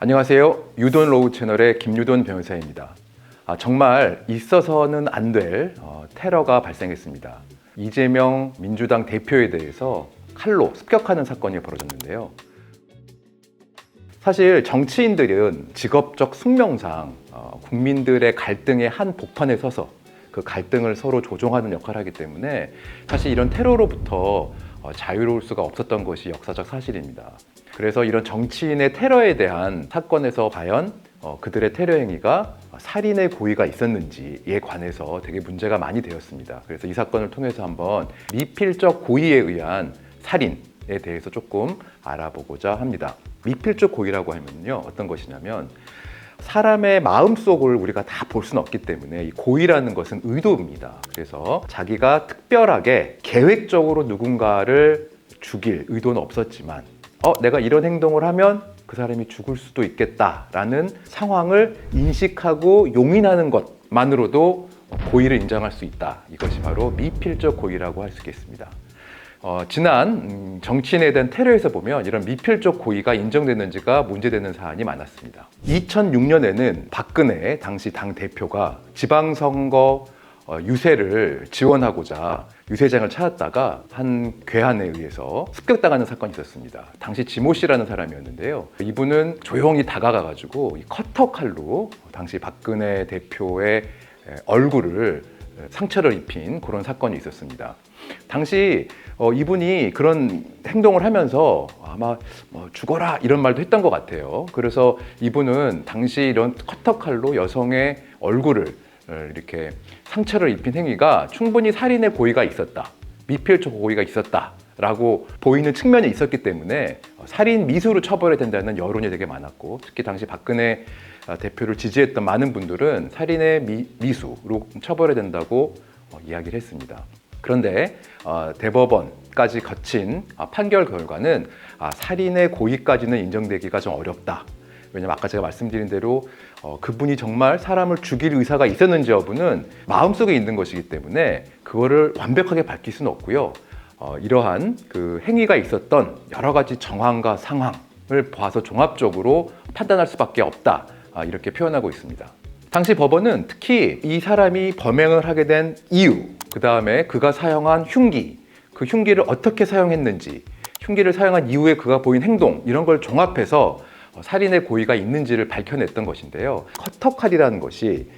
안녕하세요. 유돈로우 채널의 김유돈 변호사입니다. 정말 있어서는 안 될 테러가 발생했습니다. 이재명 민주당 대표에 대해서 칼로 습격하는 사건이 벌어졌는데요. 사실 정치인들은 직업적 숙명상 국민들의 갈등의 한 복판에 서서 그 갈등을 서로 조정하는 역할을 하기 때문에 사실 이런 테러로부터 자유로울 수가 없었던 것이 역사적 사실입니다. 그래서 이런 정치인의 테러에 대한 사건에서 과연 그들의 테러 행위가 살인의 고의가 있었는지에 관해서 되게 문제가 많이 되었습니다. 그래서 이 사건을 통해서 한번 미필적 고의에 의한 살인에 대해서 조금 알아보고자 합니다. 미필적 고의라고 하면요, 어떤 것이냐면 사람의 마음속을 우리가 다 볼 수는 없기 때문에 이 고의라는 것은 의도입니다. 그래서 자기가 특별하게 계획적으로 누군가를 죽일 의도는 없었지만 내가 이런 행동을 하면 그 사람이 죽을 수도 있겠다라는 상황을 인식하고 용인하는 것만으로도 고의를 인정할 수 있다. 이것이 바로 미필적 고의라고 할 수 있겠습니다. 지난 정치인에 대한 테러에서 보면 이런 미필적 고의가 인정됐는지가 문제되는 사안이 많았습니다. 2006년에는 박근혜 당시 당대표가 지방선거 유세를 지원하고자 유세장을 찾았다가 한 괴한에 의해서 습격당하는 사건이 있었습니다. 당시 지모 씨라는 사람이었는데요. 이분은 조용히 다가가가지고 이 커터 칼로 당시 박근혜 대표의 얼굴을 상처를 입힌 그런 사건이 있었습니다. 당시 이분이 그런 행동을 하면서 아마 죽어라 이런 말도 했던 것 같아요. 그래서 이분은 당시 이런 커터 칼로 여성의 얼굴을 이렇게 상처를 입힌 행위가 충분히 살인의 고의가 있었다, 미필적 고의가 있었다 라고 보이는 측면이 있었기 때문에 살인 미수로 처벌해야 된다는 여론이 되게 많았고, 특히 당시 박근혜 대표를 지지했던 많은 분들은 살인의 미수로 처벌해야 된다고 이야기를 했습니다. 그런데 대법원까지 거친 판결 결과는 살인의 고의까지는 인정되기가 좀 어렵다. 왜냐면 아까 제가 말씀드린 대로 그분이 정말 사람을 죽일 의사가 있었는지 여부는 마음속에 있는 것이기 때문에 그거를 완벽하게 밝힐 수는 없고요. 이러한 그 행위가 있었던 여러 가지 정황과 상황을 봐서 종합적으로 판단할 수밖에 없다. 이렇게 표현하고 있습니다. 당시 법원은 특히 이 사람이 범행을 하게 된 이유, 그 다음에 그가 사용한 흉기, 그 흉기를 어떻게 사용했는지, 흉기를 사용한 이후에 그가 보인 행동, 이런 걸 종합해서 살인의 고의가 있는지를 밝혀냈던 것인데요. 커터칼이라는 것이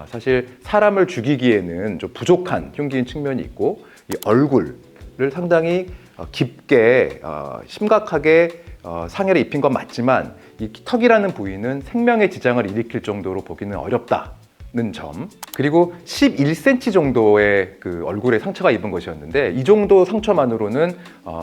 사실 사람을 죽이기에는 좀 부족한 흉기인 측면이 있고, 이 얼굴을 상당히 깊게 심각하게 상해를 입힌 건 맞지만 이 턱이라는 부위는 생명의 지장을 일으킬 정도로 보기는 어렵다는 점, 그리고 11cm 정도의 그 얼굴에 상처가 입은 것이었는데 이 정도 상처만으로는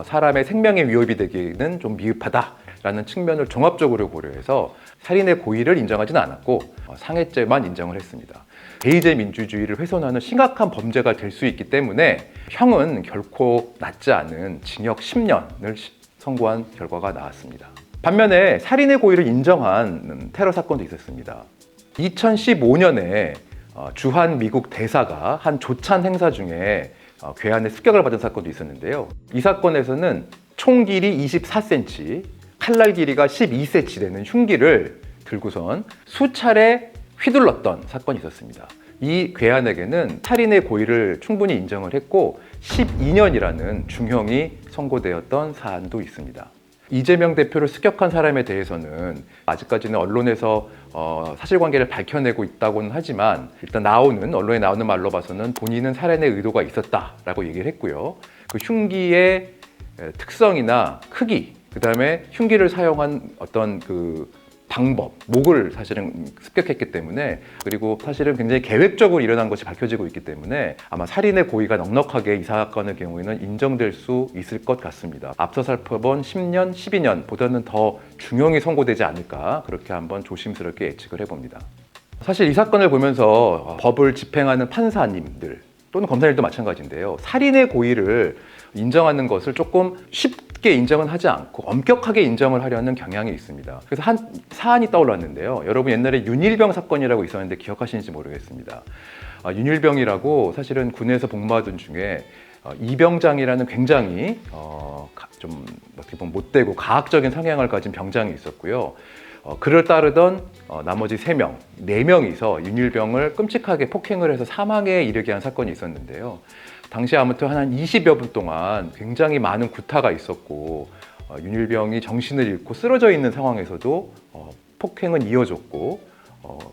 사람의 생명에 위협이 되기는 좀 미흡하다라는 측면을 종합적으로 고려해서 살인의 고의를 인정하지는 않았고 상해죄만 인정을 했습니다. 대의제 민주주의를 훼손하는 심각한 범죄가 될 수 있기 때문에 형은 결코 낮지 않은 징역 10년을 선고한 결과가 나왔습니다. 반면에 살인의 고의를 인정한 테러 사건도 있었습니다. 2015년에 주한 미국 대사가 한 조찬 행사 중에 괴한에 습격을 받은 사건도 있었는데요. 이 사건에서는 총 길이 24cm, 칼날 길이가 12cm 되는 흉기를 들고선 수차례 휘둘렀던 사건이 있었습니다. 이 괴한에게는 살인의 고의를 충분히 인정을 했고 12년이라는 중형이 선고되었던 사안도 있습니다. 이재명 대표를 습격한 사람에 대해서는 아직까지는 언론에서 사실관계를 밝혀내고 있다고는 하지만 일단 언론에 나오는 말로 봐서는 본인은 살인의 의도가 있었다라고 얘기를 했고요. 그 흉기의 특성이나 크기, 그 다음에 흉기를 사용한 어떤 그 방법, 목을 사실은 습격했기 때문에, 그리고 사실은 굉장히 계획적으로 일어난 것이 밝혀지고 있기 때문에 아마 살인의 고의가 넉넉하게 이 사건의 경우에는 인정될 수 있을 것 같습니다. 앞서 살펴본 10년, 12년보다는 더 중형이 선고되지 않을까, 그렇게 한번 조심스럽게 예측을 해봅니다. 사실 이 사건을 보면서 법을 집행하는 판사님들 또는 검사님도 마찬가지인데요. 살인의 고의를 인정하는 것을 조금 쉽게 인정은 하지 않고 엄격하게 인정을 하려는 경향이 있습니다. 그래서 한 사안이 떠올랐는데요. 여러분 옛날에 윤일병 사건이라고 있었는데 기억하시는지 모르겠습니다. 윤일병이라고 사실은 군에서 복무하던 중에 이병장이라는 굉장히 좀 어떻게 보면 못되고 가학적인 성향을 가진 병장이 있었고요. 그를 따르던 나머지 3명, 4명이서 윤일병을 끔찍하게 폭행을 해서 사망에 이르게 한 사건이 있었는데요. 당시 아무튼 한 20여 분 동안 굉장히 많은 구타가 있었고 윤일병이 정신을 잃고 쓰러져 있는 상황에서도 폭행은 이어졌고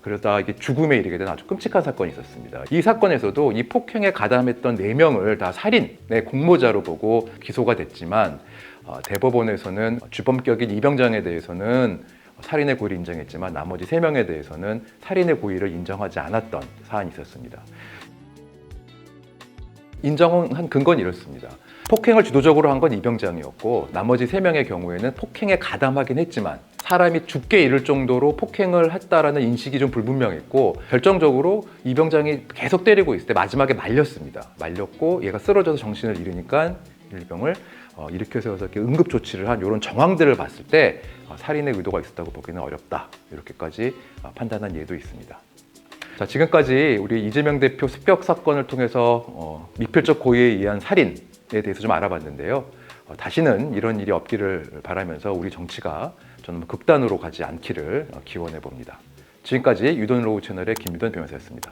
그러다 이게 죽음에 이르게 된 아주 끔찍한 사건이 있었습니다. 이 사건에서도 이 폭행에 가담했던 4명을 다 살인의 공모자로 보고 기소가 됐지만 대법원에서는 주범격인 이병장에 대해서는 살인의 고의를 인정했지만 나머지 3명에 대해서는 살인의 고의를 인정하지 않았던 사안이 있었습니다. 인정한 근거는 이렇습니다. 폭행을 주도적으로 한 건 이병장이었고 나머지 3명의 경우에는 폭행에 가담하긴 했지만 사람이 죽게 이를 정도로 폭행을 했다라는 인식이 좀 불분명했고 결정적으로 이병장이 계속 때리고 있을 때 마지막에 말렸습니다. 말렸고 얘가 쓰러져서 정신을 잃으니까 윤일병을 일으켜 세워서 이렇게 응급 조치를 한 이런 정황들을 봤을 때 살인의 의도가 있었다고 보기는 어렵다. 이렇게까지 판단한 예도 있습니다. 자, 지금까지 우리 이재명 대표 습격 사건을 통해서 미필적 고의에 의한 살인에 대해서 좀 알아봤는데요. 다시는 이런 일이 없기를 바라면서 우리 정치가 저는 극단으로 가지 않기를 기원해 봅니다. 지금까지 유돈로우 채널의 김유돈 변호사였습니다.